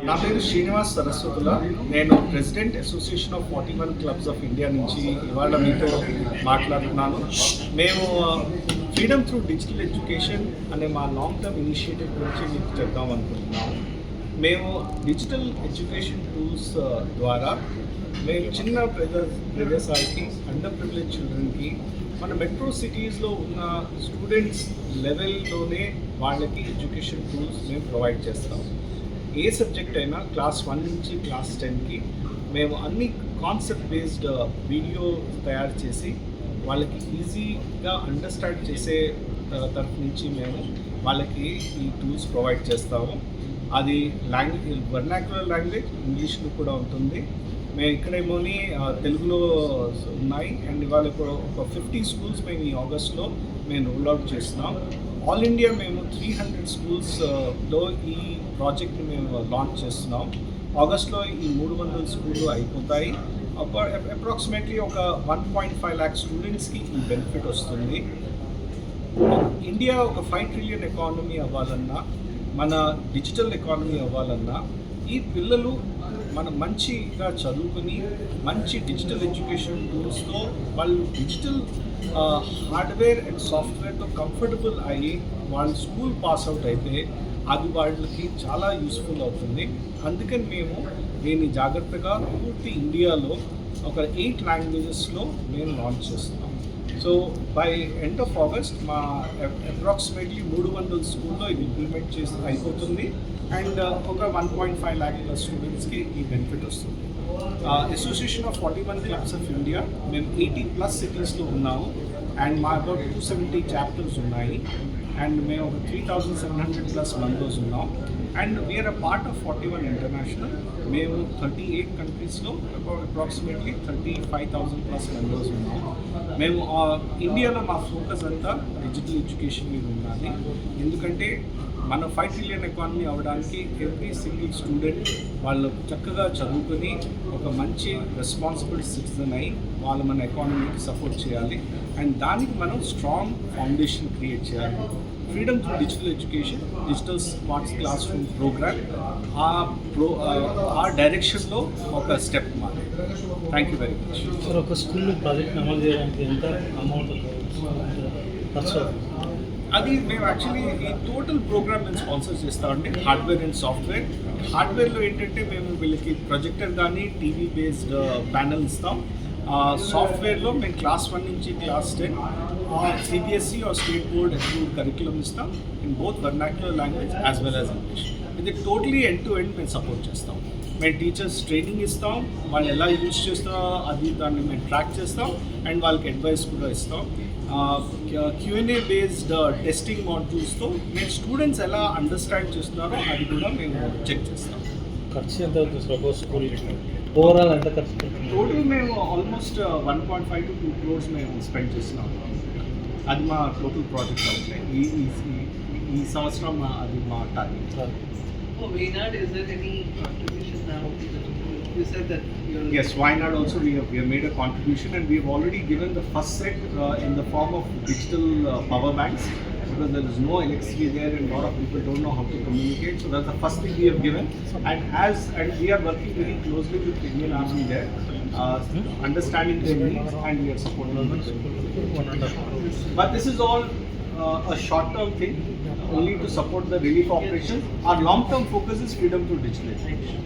నా పేరు శ్రీనివాస్ సరస్వతుల. నేను president association of 41 clubs of India నుంచి ఇవాళ మీతో మాట్లాడుతున్నాను. మేము ఫ్రీడమ్ త్రూ డిజిటల్ ఎడ్యుకేషన్ అనే మా లాంగ్ టర్మ్ ఇనిషియేటివ్ గురించి మీకు చెప్దాం అనుకుంటున్నాము. మేము డిజిటల్ ఎడ్యుకేషన్ టూల్స్ ద్వారా మేము చిన్న ప్రదేశాలకి, అండర్ ప్రివిలేజ్ చిల్డ్రన్కి, మన మెట్రో సిటీస్లో ఉన్న స్టూడెంట్స్ లెవెల్లోనే వాళ్ళకి ఎడ్యుకేషన్ టూల్స్ మేము ప్రొవైడ్ చేస్తాం. ఏ సబ్జెక్ట్ అయినా క్లాస్ 1 నుంచి క్లాస్ 10కి మేము అన్ని కాన్సెప్ట్ బేస్డ్ వీడియో తయారు చేసి వాళ్ళకి ఈజీగా అండర్స్టాండ్ చేసే తరఫు నుంచి మేము వాళ్ళకి ఈ టూల్స్ ప్రొవైడ్ చేస్తాము. అది వర్నాక్యులర్ లాంగ్వేజ్ ఇంగ్లీష్లో కూడా ఉంటుంది. మేము ఇక్కడేమోని తెలుగులో ఉన్నాయి. అండ్ ఇవాళ ఇప్పుడు ఒక 50 స్కూల్స్ మేము ఈ ఆగస్ట్లో మేము రోల్అవుట్ చేస్తున్నాం. ఆల్ ఇండియా మేము 300 స్కూల్స్లో ఈ ప్రాజెక్ట్ని మేము లాంచ్ చేస్తున్నాం. ఆగస్ట్లో ఈ 300 స్కూళ్ళు అయిపోతాయి. అప్రాక్సిమేట్లీ ఒక 1.5 lakh స్టూడెంట్స్కి ఈ బెనిఫిట్ వస్తుంది. ఇండియా ఒక 5 trillion ఎకానమీ అవ్వాలన్నా, మన డిజిటల్ ఎకానమీ అవ్వాలన్నా ఈ పిల్లలు మన మంచిగా చదువుకుని మంచి డిజిటల్ ఎడ్యుకేషన్ టూల్స్తో వాళ్ళు డిజిటల్ హార్డ్వేర్ అండ్ సాఫ్ట్వేర్తో కంఫర్టబుల్ అయ్యి వాళ్ళు స్కూల్ పాస్ అవుట్ అయితే అది వాళ్ళకి చాలా యూస్ఫుల్ అవుతుంది. అందుకని మేము దీన్ని జాగ్రత్తగా పూర్తి ఇండియాలో ఒక 8 లాంగ్వేజెస్లో మేము లాంచ్ చేస్తున్నాం. So by end of August మా అప్రాక్సిమేట్లీ 300 స్కూల్లో ఇది ఇంప్లిమెంట్ చేసి అయిపోతుంది. అండ్ ఒక 1.5 lakh ప్లస్ స్టూడెంట్స్కి ఈ బెనిఫిట్ వస్తుంది. Association of 41 clubs of India మేము 80+ సిటీస్లో ఉన్నాము. అండ్ మా అబౌట్ 270 చాప్టర్స్ ఉన్నాయి. అండ్ మేము ఒక 3,700+ మెంబర్స్ ఉన్నాం. And we are a part of 41 international. మేము 38 కంట్రీస్లో అప్రాక్సిమేట్లీ 35,000+ మెంబర్స్ ఉన్నాం. మేము ఇండియాలో మా ఫోకస్ అంతా డిజిటల్ ఎడ్యుకేషన్ మీద ఉన్నది. ఎందుకంటే మన 5 trillion ఎకానమీ అవ్వడానికి ఎవ్రీ సింగిల్ స్టూడెంట్ వాళ్ళు చక్కగా చదువుకొని ఒక మంచి రెస్పాన్సిబుల్ సిటిజన్ అయి వాళ్ళు మన ఎకానమీకి సపోర్ట్ చేయాలి. అండ్ దానికి మనం స్ట్రాంగ్ ఫౌండేషన్ క్రియేట్ చేయాలి. Freedom through digital education, digital smart classroom program ఆ డైరెక్షన్లో ఒక స్టెప్ మాది. Thank you very much. Sir, ఒక స్కూల్లో ప్రాజెక్ట్ అమలు చేయడానికి ఎంత అమౌంట్ ఖర్చు? అది మేము యాక్చువల్లీ ఈ టోటల్ ప్రోగ్రామ్ మేము స్పాన్సర్ చేస్తామండి. Hardware and software. హార్డ్వేర్లో ఏంటంటే మేము వీళ్ళకి ప్రొజెక్టర్ కానీ టీవీ బేస్డ్ ప్యానల్ ఇస్తాం. సాఫ్ట్వేర్లో మేము క్లాస్ 1 నుంచి class 10 CBSE or state board approved curriculum ఇస్తాం in both vernacular language as well as English. ఇది టోటలీ ఎండ్ టు ఎండ్ మేము సపోర్ట్ చేస్తాం. మేము టీచర్స్ ట్రైనింగ్ ఇస్తాం, వాళ్ళు ఎలా యూజ్ చేస్తారో అది దాన్ని మేము ట్రాక్ చేస్తాం. అండ్ వాళ్ళకి అడ్వైస్ కూడా ఇస్తాం. Q&A బేస్డ్ టెస్టింగ్ మాడ్యూల్స్తో మేము స్టూడెంట్స్ ఎలా అండర్స్టాండ్ చేస్తున్నారో అది కూడా మేము చెక్ చేస్తాం. ఖర్చు ఎంత అవుతుంది సార్ స్కూల్? ఓవరాల్ ఎంత ఖర్చు? టోటల్ మేము ఆల్మోస్ట్ 1.5 to 2 crores మేము స్పెండ్ చేస్తున్నాం. అది మా టోటల్ ప్రాజెక్ట్ అవుతాయి. ఈ సంవత్సరం అది మా target. Waynad, is there any contribution now? You said that you're... Yes, Waynad also we have made a contribution, and we have already given the first set in the form of digital power banks, because there is no electricity there and a lot of people don't know how to communicate. So that's the first thing we have given. And we are working very closely with the Indian Army there, understanding their needs, and we are supporting them. But this is all a short-term thing, only to support the relief operations. Our long-term focus is freedom through digital education.